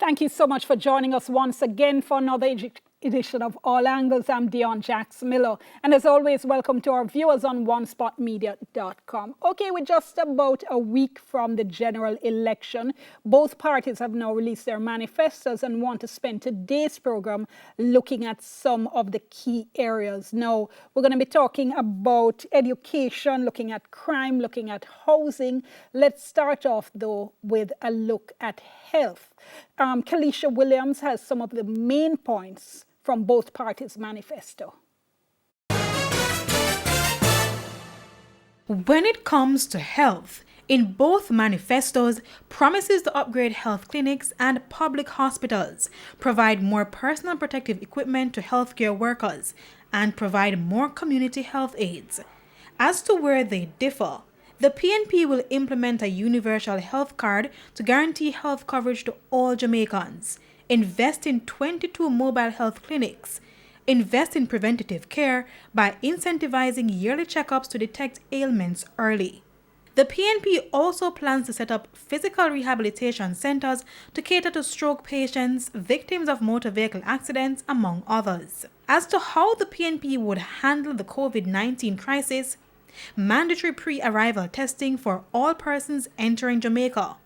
Thank you so much for joining us once again for another edition of All Angles. I'm Dion Jax Miller. And as always, welcome to our viewers on onespotmedia.com. Okay, we're just about a week from the general election. Both parties have now released their manifestos and want to spend today's program looking at some of the key areas. Now, we're going to be talking about education, looking at crime, looking at housing. Let's start off, though, with a look at health. Kalisha Williams has some of the main points from both parties' manifesto. When it comes to health, in both manifestos, promises to upgrade health clinics and public hospitals, provide more personal protective equipment to healthcare workers, and provide more community health aids. As to where they differ, the PNP will implement a universal health card to guarantee health coverage to all Jamaicans, invest in 22 mobile health clinics, invest in preventative care by incentivizing yearly checkups to detect ailments early. The PNP also plans to set up physical rehabilitation centers to cater to stroke patients, victims of motor vehicle accidents, among others. As to how the PNP would handle the COVID-19 crisis, mandatory pre-arrival testing for all persons entering Jamaica.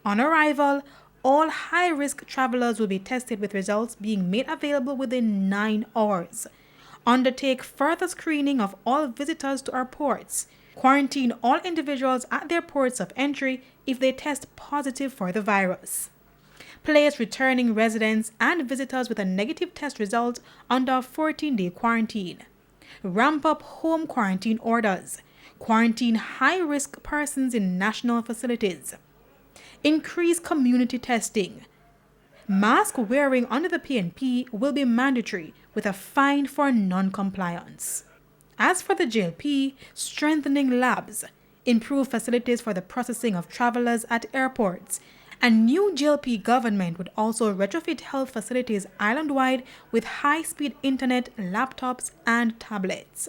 On arrival, all high-risk travelers will be tested with results being made available within 9 hours. Undertake further screening of all visitors to our ports. Quarantine all individuals at their ports of entry if they test positive for the virus. Place returning residents and visitors with a negative test result under a 14-day quarantine. Ramp up home quarantine orders. Quarantine high-risk persons in national facilities. Increase community testing. Mask wearing under the PNP will be mandatory with a fine for non-compliance. As for the JLP, strengthening labs, improve facilities for the processing of travelers at airports. A new JLP government would also retrofit health facilities island-wide with high-speed internet, laptops, and tablets.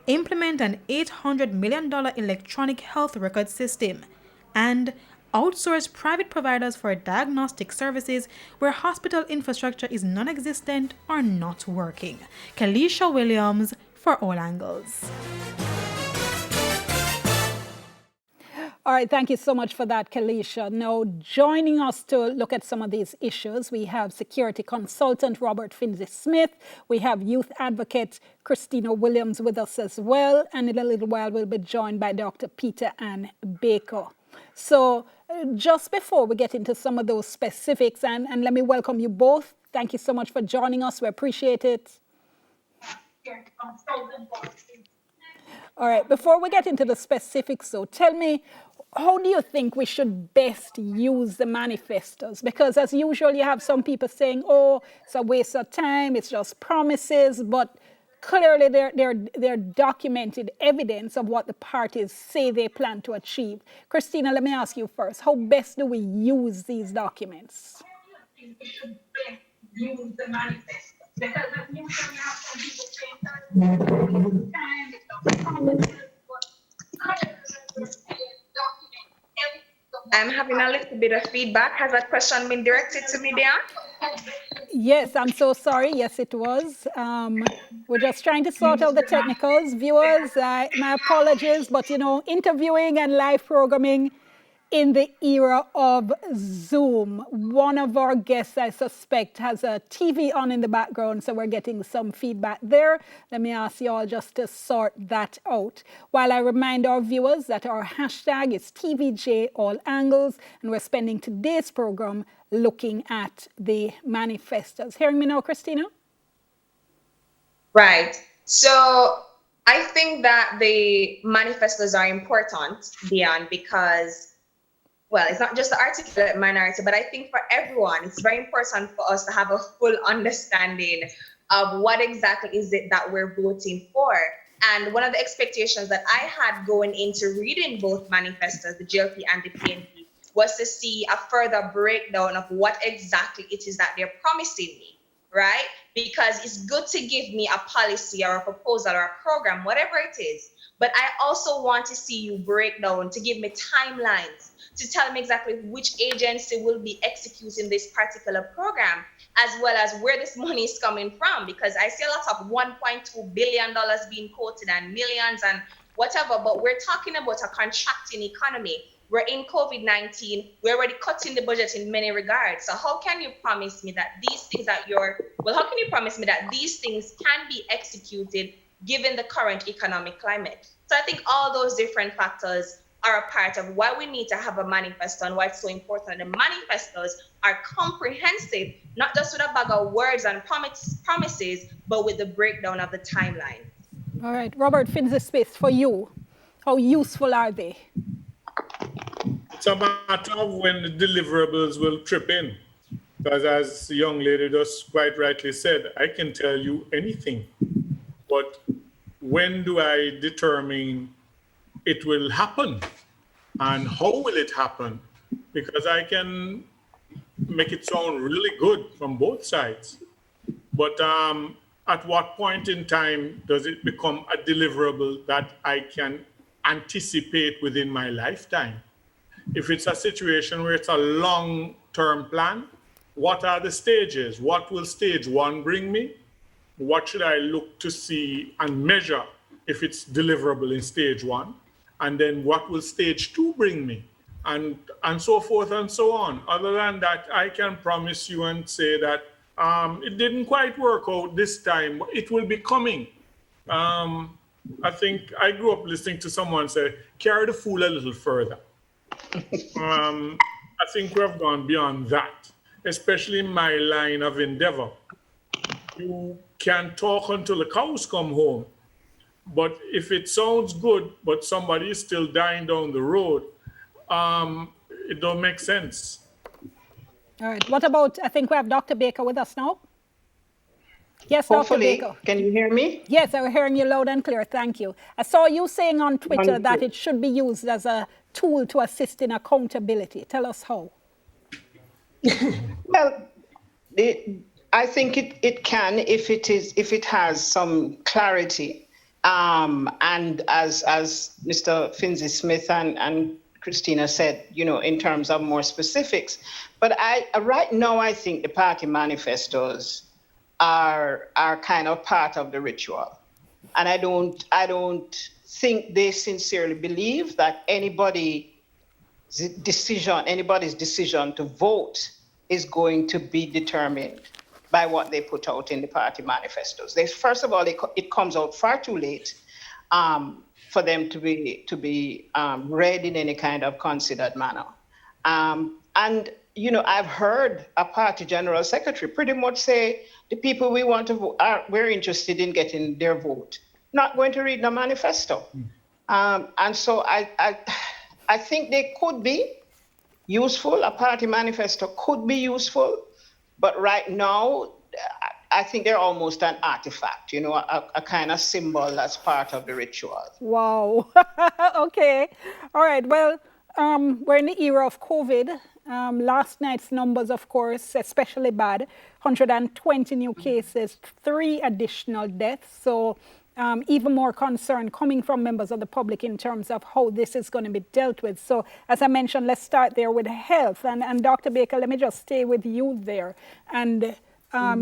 Implement an $800 million electronic health record system. And outsource private providers for diagnostic services where hospital infrastructure is non-existent or not working. Kalisha Williams for All Angles. All right, thank you so much for that, Kalisha. Now, joining us to look at some of these issues, we have security consultant Robert Finley-Smith. We have youth advocate Christina Williams with us as well. And in a little while, we'll be joined by Dr. Peter Ann Baker. So just before we get into some of those specifics, and let me welcome you both. Thank you so much for joining us. We appreciate it. All right, before we get into the specifics, though, tell me, how do you think we should best use the manifestos? Because as usual, you have some people saying, oh, it's a waste of time, it's just promises, but clearly they're documented evidence of what the parties say they plan to achieve. Christina, let me ask you first, how best do we use these documents? I think we should best use the manifestos. Because as usual, you have some people saying that time, it's not promises, but I'm having a little bit of feedback. Has that question been directed to me, Dion? Yes, I'm so sorry. Yes, it was. We're just trying to sort out the technicals. Viewers, my apologies, but interviewing and live programming in the era of Zoom. One of our guests, I suspect, has a TV on in the background, so we're getting some feedback there. Let me ask you all just to sort that out. While I remind our viewers that our hashtag is TVJ All Angles, and we're spending today's program looking at the manifestos. Hearing me now, Christina? Right. So I think that the manifestos are important, Dion, because well, it's not just the articulate minority, but I think for everyone, it's very important for us to have a full understanding of what exactly is it that we're voting for. And one of the expectations that I had going into reading both manifestos, the JLP and the PNP, was to see a further breakdown of what exactly it is that they're promising me, right? Because it's good to give me a policy or a proposal or a program, whatever it is, But I also want to see you break down, to give me timelines, to tell me exactly which agency will be executing this particular program, as well as where this money is coming from, because I see a lot of $1.2 billion being quoted and millions and whatever, but we're talking about a contracting economy. We're in COVID-19. We're already cutting the budget in many regards. So how can you promise me that these things how can you promise me that these things can be executed given the current economic climate? So I think all those different factors are a part of why we need to have a manifesto and why it's so important. The manifestos are comprehensive, not just with a bag of words and promises, but with the breakdown of the timeline. All right, Robert, Finzi Smith, for you, how useful are they? It's a matter of when the deliverables will trip in. Because as the young lady just quite rightly said, I can tell you anything. But when do I determine it will happen? And how will it happen? Because I can make it sound really good from both sides. But at what point in time does it become a deliverable that I can anticipate within my lifetime? If it's a situation where it's a long-term plan, what are the stages? What will stage one bring me? What should I look to see and measure if it's deliverable in stage one? And then what will stage two bring me? And so forth and so on. Other than that, I can promise you and say that it didn't quite work out this time, but it will be coming. I think I grew up listening to someone say, carry the fool a little further. I think we have gone beyond that, especially in my line of endeavor. You can talk until the cows come home, but if it sounds good, but somebody is still dying down the road, it don't make sense. All right, what about, I think we have Dr. Baker with us now. Yes, Hopefully. Dr. Baker. Can you hear me? Yes, I'm hearing you loud and clear. Thank you. I saw you saying on Twitter Wonderful. that it should be used as a tool to assist in accountability. Tell us how. Well, I think it can if it has some clarity. And as Mr. Finzi Smith and Christina said, in terms of more specifics. But right now I think the party manifestos are kind of part of the ritual. And I don't think they sincerely believe that anybody's decision to vote is going to be determined by what they put out in the party manifestos. First of all, it comes out far too late for them to be read in any kind of considered manner. And I've heard a party general secretary pretty much say the people we want to vote we're interested in getting their vote, not going to read the manifesto. And so I think they could be useful. A party manifesto could be useful, but right now I think they're almost an artifact, a kind of symbol that's part of the ritual. Wow. Okay. All right. Well, we're in the era of COVID. Last night's numbers, of course, especially bad. 120 new cases, 3 additional deaths. So even more concern coming from members of the public in terms of how this is going to be dealt with. So as I mentioned, let's start there with health. And Dr. Baker, let me just stay with you there and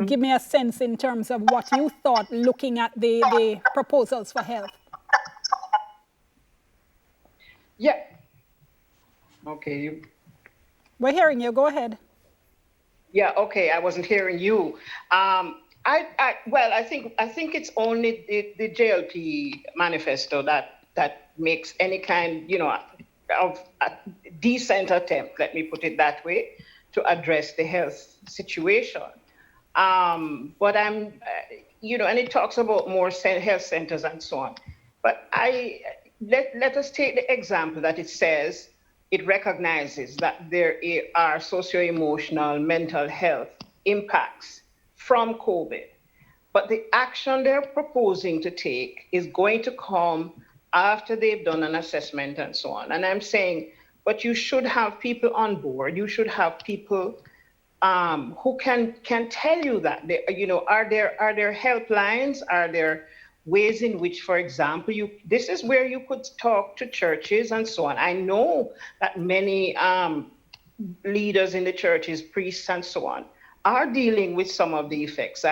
give me a sense in terms of what you thought looking at the proposals for health. Yeah. Okay. We're hearing you. Go ahead. Yeah. Okay. I wasn't hearing you. I think it's only the JLP manifesto that makes any kind, of a decent attempt, let me put it that way, to address the health situation. But and it talks about more health centers and so on. But let us take the example that it says it recognizes that there are socio-emotional mental health impacts from COVID. But the action they're proposing to take is going to come after they've done an assessment and so on. And I'm saying, but you should have people on board. You should have people who can tell you that. Are there helplines? Are there ways in which, for example, this is where you could talk to churches and so on. I know that many leaders in the churches, priests and so on, are dealing with some of the effects.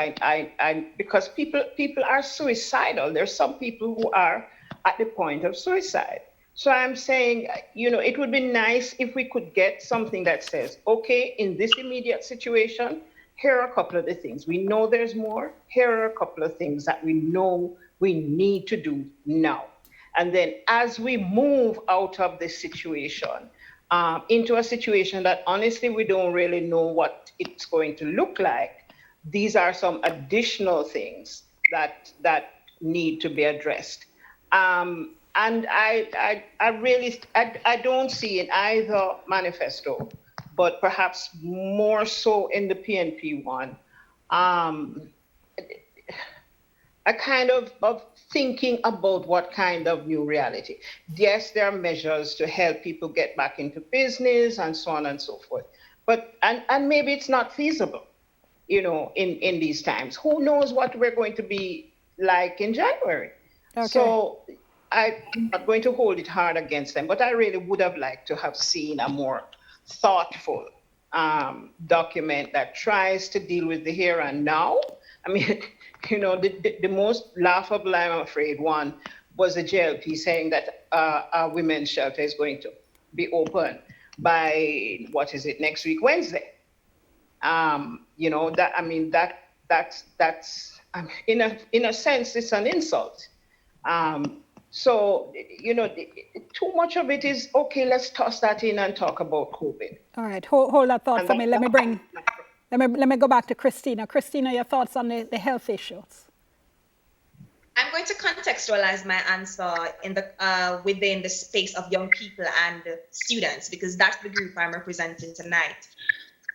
Because people are suicidal. There's some people who are at the point of suicide. So I'm saying, it would be nice if we could get something that says, okay, in this immediate situation, here are a couple of the things. We know there's more. Here are a couple of things that we know we need to do now. And then as we move out of this situation, into a situation that honestly we don't really know what it's going to look like, these are some additional things that need to be addressed. And I don't see in either manifesto, but perhaps more so in the PNP one, a kind of thinking about what kind of new reality. Yes, there are measures to help people get back into business and so on and so forth. But and maybe it's not feasible, in these times. Who knows what we're going to be like in January? Okay. So I'm not going to hold it hard against them, but I really would have liked to have seen a more thoughtful document that tries to deal with the here and now. I mean, the most laughable, I'm afraid, one was the JLP saying that our women's shelter is going to be open by, next week, Wednesday. That's in a sense, it's an insult. So, too much of it is, okay, let's toss that in and talk about COVID. All right, hold that thought for me. Let me go back to Christina. Christina, your thoughts on the health issues? I'm going to contextualize my answer within the space of young people and students, because that's the group I'm representing tonight.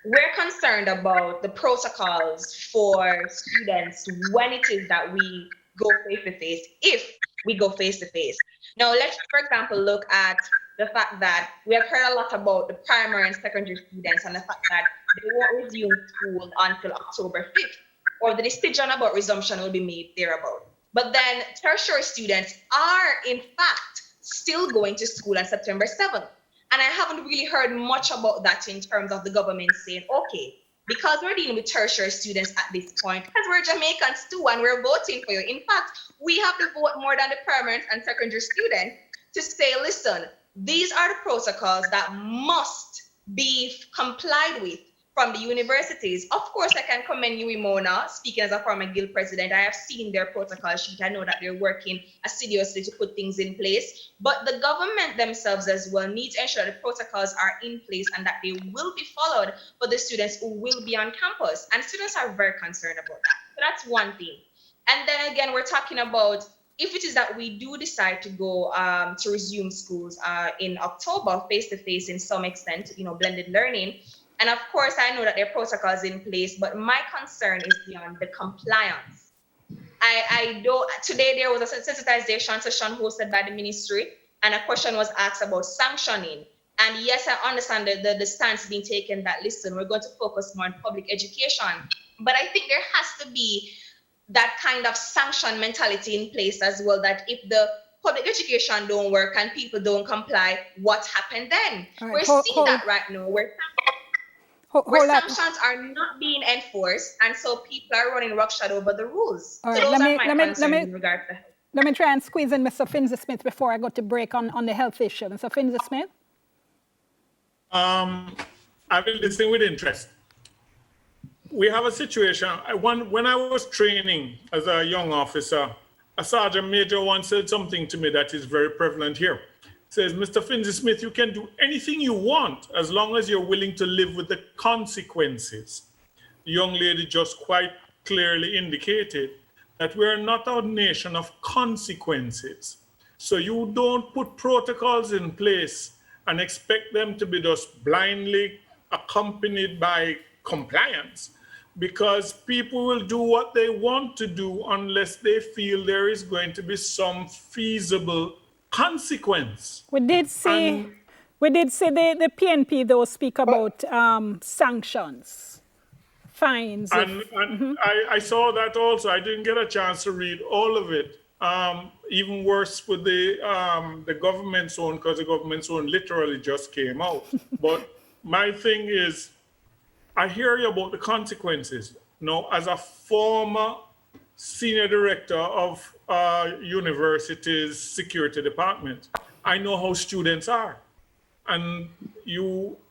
We're concerned about the protocols for students when it is that we go face-to-face, if we go face-to-face. Now, let's, for example, look at the fact that we have heard a lot about the primary and secondary students and the fact that they won't resume school until October 5th, or the decision about resumption will be made thereabout. But then tertiary students are, in fact, still going to school on September 7th. And I haven't really heard much about that in terms of the government saying, okay, because we're dealing with tertiary students at this point, because we're Jamaicans too, and we're voting for you. In fact, we have to vote more than the primary and secondary students to say, listen, these are the protocols that must be complied with from the universities. Of course, I can commend you, Imona. Speaking as a former guild president, I have seen their protocol sheet. I know that they're working assiduously to put things in place. But the government themselves as well need to ensure the protocols are in place and that they will be followed for the students who will be on campus. And students are very concerned about that. So that's one thing. And then again, we're talking about if it is that we do decide to go to resume schools in October, face-to-face in some extent, blended learning. And of course, I know that there are protocols in place, but my concern is beyond the compliance. Today there was a sensitization session hosted by the ministry, and a question was asked about sanctioning. And yes, I understand the stance being taken that, listen, we're going to focus more on public education. But I think there has to be that kind of sanction mentality in place as well, that if the public education don't work and people don't comply, what happened then? Right, we're seeing that right now, where sanctions are not being enforced, and so people are running roughshod over the rules. All right, so those are my concerns in regard to health. Let me try and squeeze in Mr. Finzi-Smith before I go to break on the health issue. Mr. Finzi-Smith? I will listen with interest. We have a situation. When I was training as a young officer, a sergeant major once said something to me that is very prevalent here. Says, Mr. Finzi-Smith, you can do anything you want as long as you're willing to live with the consequences. The young lady just quite clearly indicated that we're not a nation of consequences. So you don't put protocols in place and expect them to be just blindly accompanied by compliance, because people will do what they want to do unless they feel there is going to be some feasible consequence. We did see the PNP though speak about sanctions, fines. And I saw that also. I didn't get a chance to read all of it. Even worse with the government's own, because the government's own literally just came out. But my thing is, I hear you about the consequences. Now, as a former senior director of university's security department, I know how students are. And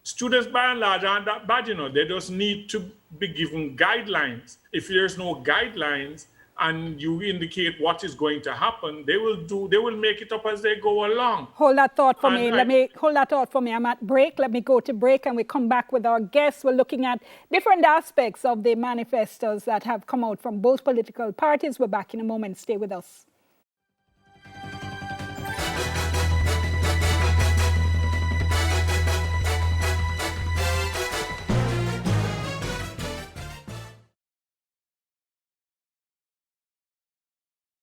students by and large aren't that bad, they just need to be given guidelines. If there's no guidelines and you indicate what is going to happen, they will make it up as they go along. Hold that thought for me. Hold that thought for me. I'm at break. Let me go to break and we come back with our guests. We're looking at different aspects of the manifestos that have come out from both political parties. We're back in a moment. Stay with us.